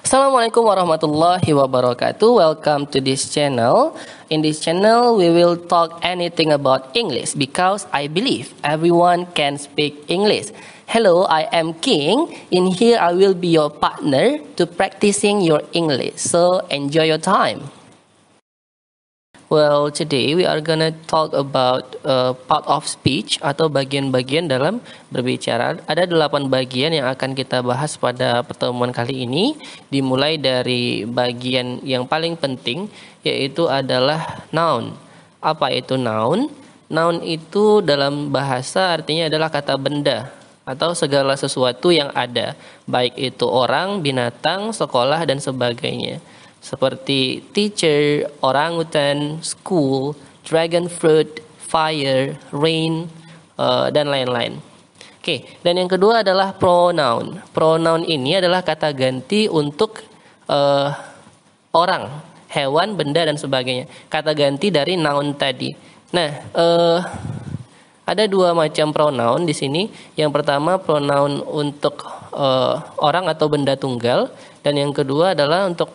Assalamualaikum warahmatullahi wabarakatuh. Welcome to this channel. In this channel, we will talk anything about English because I believe everyone can speak English. Hello, I am King. In here, I will be your partner to practicing your English. So enjoy your time. Well, today we are gonna talk about part of speech atau bagian-bagian dalam berbicara. Ada 8 bagian yang akan kita bahas pada pertemuan kali ini. Dimulai dari bagian yang paling penting, yaitu adalah noun. Apa itu noun? Noun itu dalam bahasa artinya adalah kata benda atau segala sesuatu yang ada, baik itu orang, binatang, sekolah, dan sebagainya. Seperti teacher, orangutan, school, dragon fruit, fire, rain, dan lain-lain. Oke, dan yang kedua adalah pronoun. Pronoun ini adalah kata ganti untuk orang, hewan, benda, dan sebagainya. Kata ganti dari noun tadi. Nah, ada 2 macam pronoun di sini. Yang pertama pronoun untuk orang atau benda tunggal, dan yang kedua adalah untuk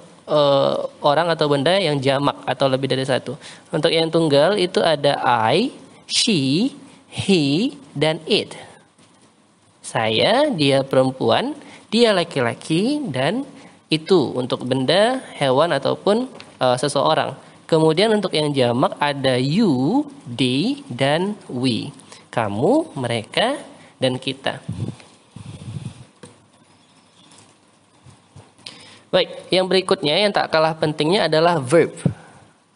orang atau benda yang jamak atau lebih dari satu. Untuk yang tunggal itu ada I, she, he, dan it. Saya, dia perempuan, dia laki-laki, dan itu untuk benda, hewan, ataupun seseorang. Kemudian untuk yang jamak ada you, they, dan we. Kamu, mereka, dan kita. Baik, yang berikutnya yang tak kalah pentingnya adalah verb.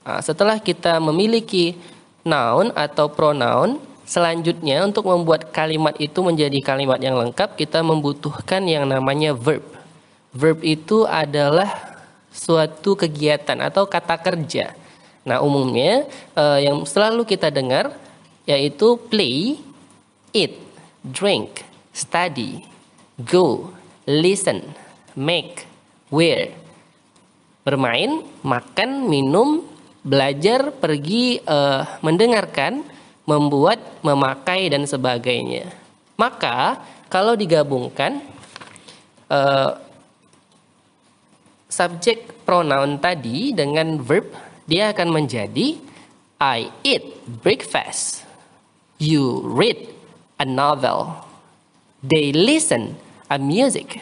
Nah, setelah kita memiliki noun atau pronoun, selanjutnya untuk membuat kalimat itu menjadi kalimat yang lengkap, kita membutuhkan yang namanya verb. Verb itu adalah suatu kegiatan atau kata kerja. Nah, umumnya yang selalu kita dengar yaitu play, eat, drink, study, go, listen, make, wear. Bermain, makan, minum, belajar, pergi, mendengarkan, membuat, memakai, dan sebagainya. Maka kalau digabungkan subjek pronoun tadi dengan verb, dia akan menjadi I eat breakfast, you read a novel, they listen a music,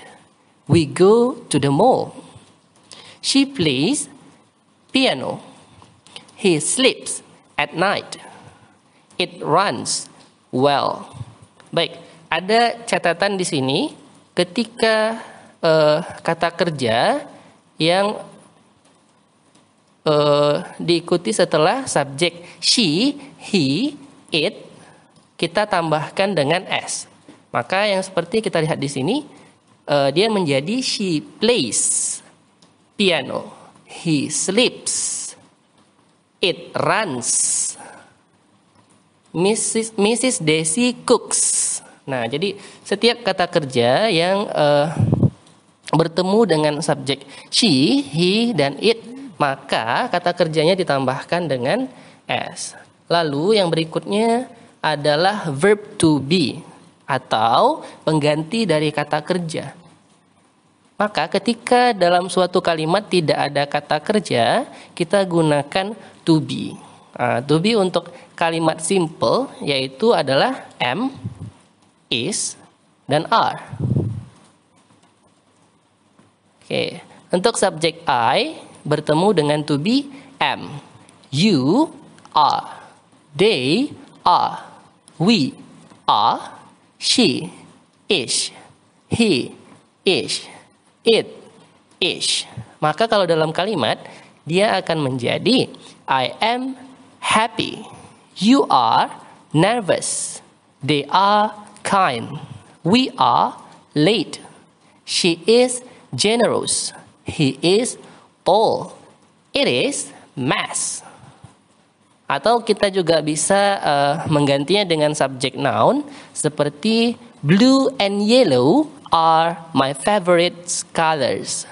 we go to the mall. She plays piano. He sleeps at night. It runs well. Baik, ada catatan di sini ketika kata kerja yang diikuti setelah subjek she, he, it, kita tambahkan dengan s. Maka yang seperti kita lihat di sini, dia menjadi she plays piano, he sleeps, it runs, Mrs. Daisy cooks. Nah, jadi setiap kata kerja yang bertemu dengan subjek she, he, dan it, maka kata kerjanya ditambahkan dengan s. Lalu yang berikutnya adalah verb to be atau pengganti dari kata kerja. Maka ketika dalam suatu kalimat tidak ada kata kerja, kita gunakan to be. To be untuk kalimat simple yaitu adalah am, is, dan are. Oke, untuk subjek I bertemu dengan to be am, you are, they are, we are, she is, he is, it is. Maka kalau dalam kalimat dia akan menjadi I am happy, you are nervous, they are kind, we are late, she is generous, he is tall, it is math. Atau kita juga bisa menggantinya dengan subjek noun seperti blue and yellow are my favorite colors.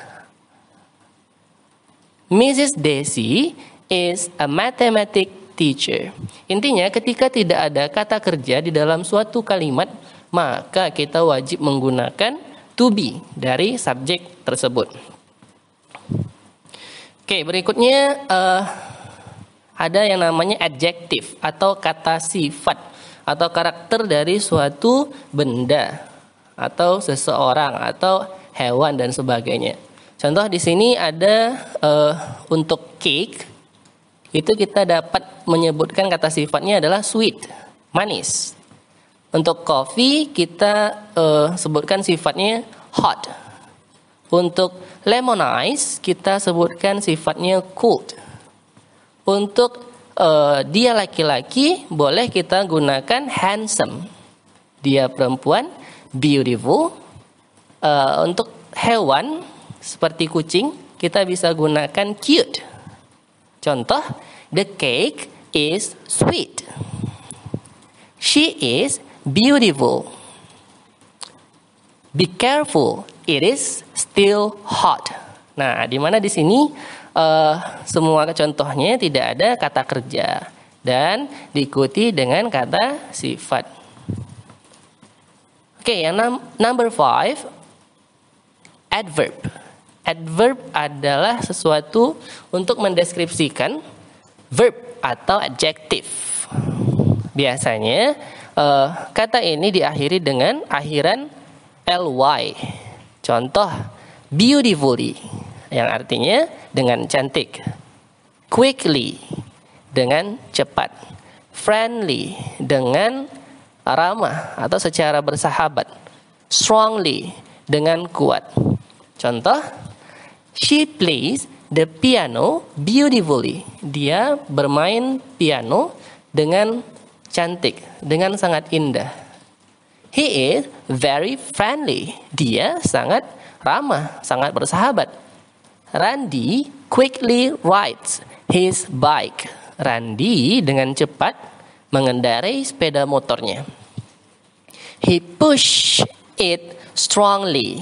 Mrs. Daisy is a mathematics teacher. Intinya ketika tidak ada kata kerja di dalam suatu kalimat, maka kita wajib menggunakan to be dari subjek tersebut. Oke, berikutnya ada yang namanya adjektif atau kata sifat atau karakter dari suatu benda atau seseorang atau hewan dan sebagainya. Contoh di sini ada untuk cake itu kita dapat menyebutkan kata sifatnya adalah sweet, manis. Untuk coffee kita sebutkan sifatnya hot. Untuk lemon ice kita sebutkan sifatnya cold. Untuk dia laki-laki boleh kita gunakan handsome. Dia perempuan beautiful. Untuk hewan seperti kucing kita bisa gunakan cute. Contoh, the cake is sweet. She is beautiful. Be careful, it is still hot. Nah, di mana di sini semua contohnya tidak ada kata kerja dan diikuti dengan kata sifat. Oke, yang number 5, adverb. Adverb adalah sesuatu untuk mendeskripsikan verb atau adjektif. Biasanya kata ini diakhiri dengan akhiran ly. Contoh, beautifully yang artinya dengan cantik. Quickly dengan cepat. Friendly dengan ramah atau secara bersahabat. Strongly dengan kuat. Contoh, she plays the piano beautifully. Dia bermain piano dengan cantik, dengan sangat indah. He is very friendly. Dia sangat ramah, sangat bersahabat. Randy quickly rides his bike. Randy dengan cepat mengendarai sepeda motornya. He pushed it strongly.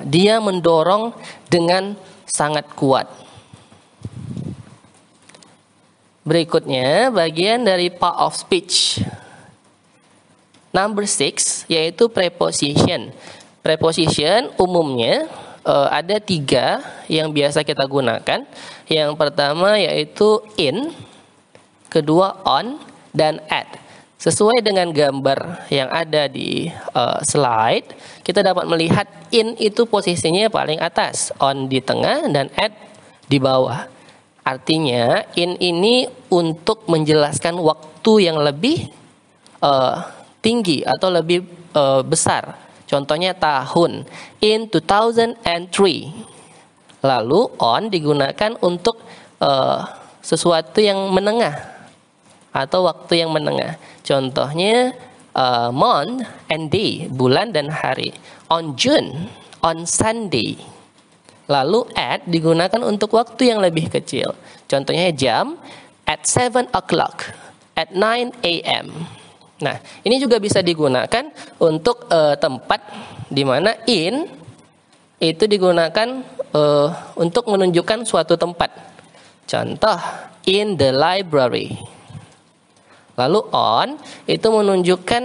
Dia mendorong dengan sangat kuat. Berikutnya bagian dari part of speech. Number 6 yaitu preposition. Preposition umumnya ada 3 yang biasa kita gunakan. Yang pertama yaitu in, kedua on, dan at. Sesuai dengan gambar yang ada di slide, kita dapat melihat in itu posisinya paling atas, on di tengah, dan at di bawah. Artinya in ini untuk menjelaskan waktu yang lebih tinggi atau lebih besar. Contohnya tahun, in 2003. Lalu on digunakan untuk sesuatu yang menengah atau waktu yang menengah. Contohnya month and day, bulan dan hari. On June, on Sunday. Lalu at digunakan untuk waktu yang lebih kecil. Contohnya jam, at 7 o'clock, at 9 a.m. Nah, ini juga bisa digunakan untuk tempat di mana in itu digunakan untuk menunjukkan suatu tempat. Contoh, in the library. Lalu on itu menunjukkan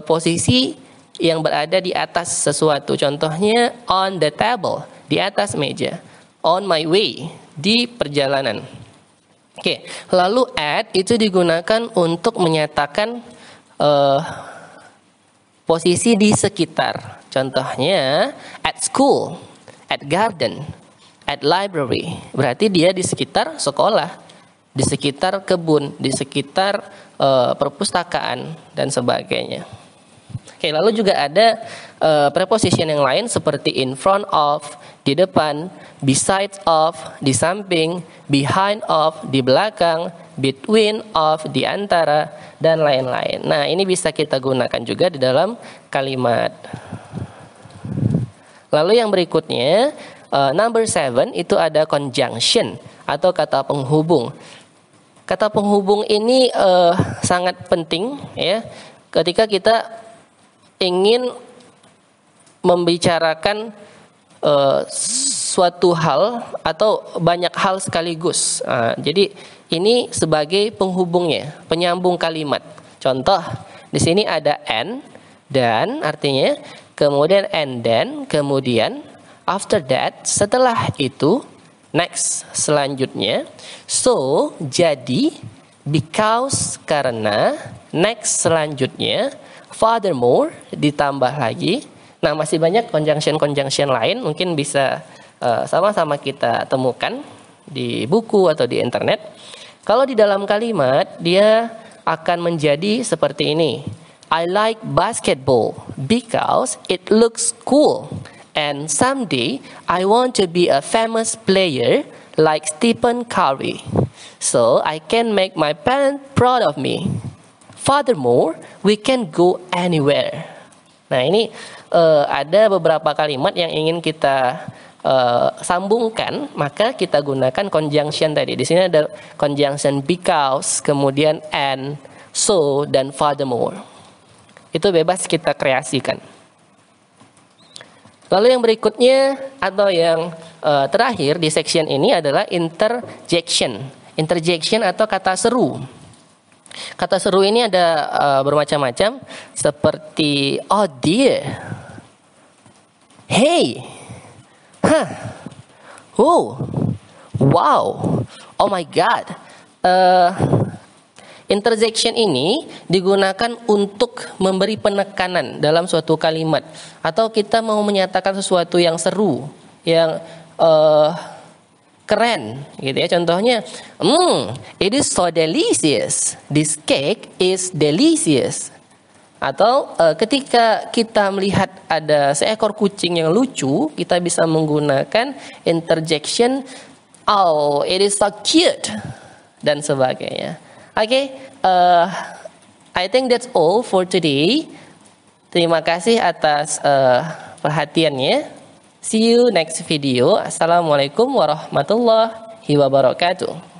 posisi yang berada di atas sesuatu. Contohnya on the table, di atas meja. On my way, di perjalanan. Oke, lalu at itu digunakan untuk menyatakan posisi di sekitar. Contohnya at school, at garden, at library. Berarti dia di sekitar sekolah, di sekitar kebun, di sekitar perpustakaan dan sebagainya. Oke, lalu juga ada preposition yang lain seperti in front of, di depan, beside of, di samping, behind of, di belakang, between of, di antara, dan lain-lain. Nah, ini bisa kita gunakan juga di dalam kalimat. Lalu yang berikutnya, number 7 itu ada conjunction atau kata penghubung. Kata penghubung ini sangat penting ya ketika kita ingin membicarakan suatu hal atau banyak hal sekaligus. Jadi ini sebagai penghubungnya, penyambung kalimat. Contoh, di sini ada and, dan artinya, kemudian and then, kemudian, after that, setelah itu, Next, selanjutnya. So, jadi, because, karena. Next, selanjutnya. Furthermore, ditambah lagi. Nah, masih banyak conjunction-conjunction lain. Mungkin bisa sama-sama kita temukan di buku atau di internet. Kalau di dalam kalimat, dia akan menjadi seperti ini. I like basketball because it looks cool. And someday, I want to be a famous player like Stephen Curry. So, I can make my parents proud of me. Furthermore, we can go anywhere. Nah, ini ada beberapa kalimat yang ingin kita sambungkan, maka kita gunakan conjunction tadi. Di sini ada conjunction because, kemudian and, so, dan furthermore. Itu bebas kita kreasikan. Lalu yang berikutnya atau yang terakhir di section ini adalah interjection. Interjection atau kata seru. Kata seru ini ada bermacam-macam seperti oh dear, hey, huh, oh, wow, oh my god. Interjection ini digunakan untuk memberi penekanan dalam suatu kalimat atau kita mau menyatakan sesuatu yang seru, yang keren, gitu ya. Contohnya, it is so delicious. This cake is delicious. Atau ketika kita melihat ada seekor kucing yang lucu, kita bisa menggunakan interjection, oh, it is so cute, dan sebagainya. Okay, I think that's all for today. Terima kasih atas perhatiannya. See you next video. Assalamualaikum warahmatullahi wabarakatuh.